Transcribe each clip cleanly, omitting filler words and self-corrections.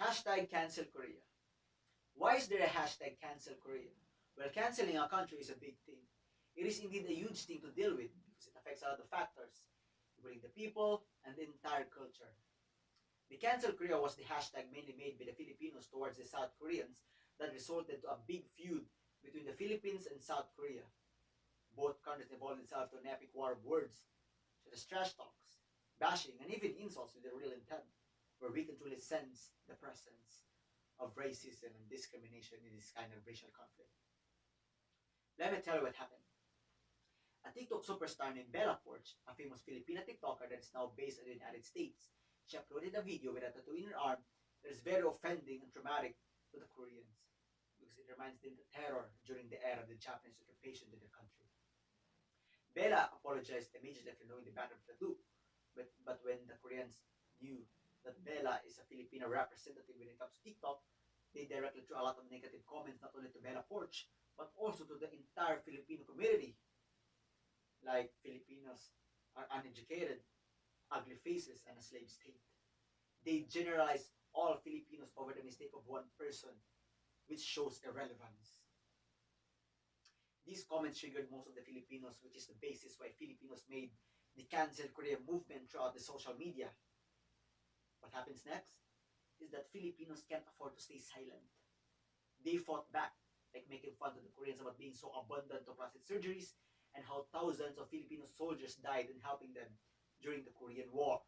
Hashtag cancel Korea. Why is there a hashtag cancel Korea? Well, canceling a country is a big thing. It is indeed a huge thing to deal with because it affects a lot of factors, including the people and the entire culture. The cancel Korea was the hashtag mainly made by the Filipinos towards the South Koreans that resulted to a big feud between the Philippines and South Korea. Both countries involved themselves to an epic war of words, such as trash talks, bashing, and even insults with a real intent, where we can truly sense the presence of racism and discrimination in this kind of racial conflict. Let me tell you what happened. A TikTok superstar named Bella Porch, a famous Filipina TikToker that is now based in the United States, she uploaded a video with a tattoo in her arm that is very offending and traumatic to the Koreans because it reminds them of terror during the era of the Japanese occupation to their country. Bella apologized immediately after knowing the matter of the tattoo, but when the Koreans knew that Bella is a Filipino representative when it comes to TikTok, they directly threw a lot of negative comments not only to Bella Porch, but also to the entire Filipino community. Like Filipinos are uneducated, ugly faces, and a slave state. They generalize all Filipinos over the mistake of one person, which shows irrelevance. These comments triggered most of the Filipinos, which is the basis why Filipinos made the cancel Korea movement throughout the social media. What happens next is that Filipinos can't afford to stay silent. They fought back, like making fun of the Koreans about being so abundant of plastic surgeries and how thousands of Filipino soldiers died in helping them during the Korean War.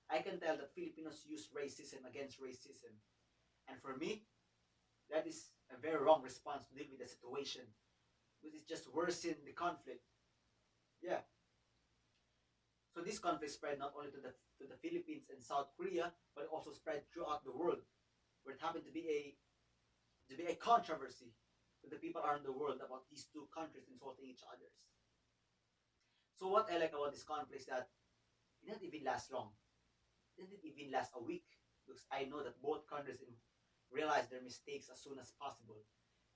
I can tell that Filipinos use racism against racism. And for me, that is a very wrong response to deal with the situation, because it just worsened the conflict. Yeah. So this conflict spread not only to the Philippines and South Korea, but it also spread throughout the world, where it happened to be a controversy to the people around the world about these two countries insulting each other. So what I like about this conflict is that it didn't even last long. It didn't even last a week because I know that both countries realized their mistakes as soon as possible.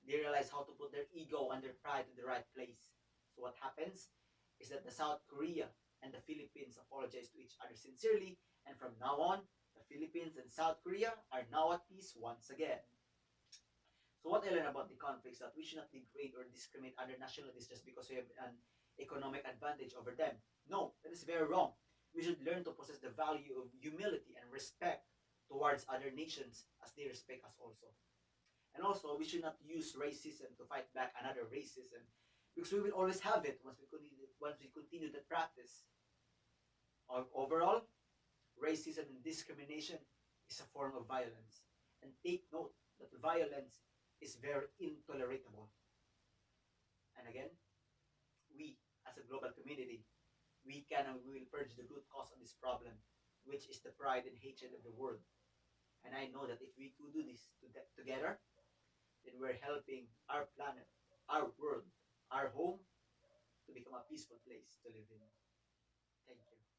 They realize how to put their ego and their pride in the right place. So what happens is that the South Korea and the Philippines apologize to each other sincerely, and from now on, the Philippines and South Korea are now at peace once again. So what I learned about the conflicts that we should not degrade or discriminate other nationalities just because we have an economic advantage over them. No, that is very wrong. We should learn to possess the value of humility and respect towards other nations as they respect us also. And also, we should not use racism to fight back another racism because we will always have it once we continue the practice. Overall, racism and discrimination is a form of violence. And take note that violence is very intolerable. And again, we as a global community, we can and we will purge the root cause of this problem, which is the pride and hatred of the world. And I know that if we could do this together, then we're helping our planet, our world, our home to become a peaceful place to live in. Thank you.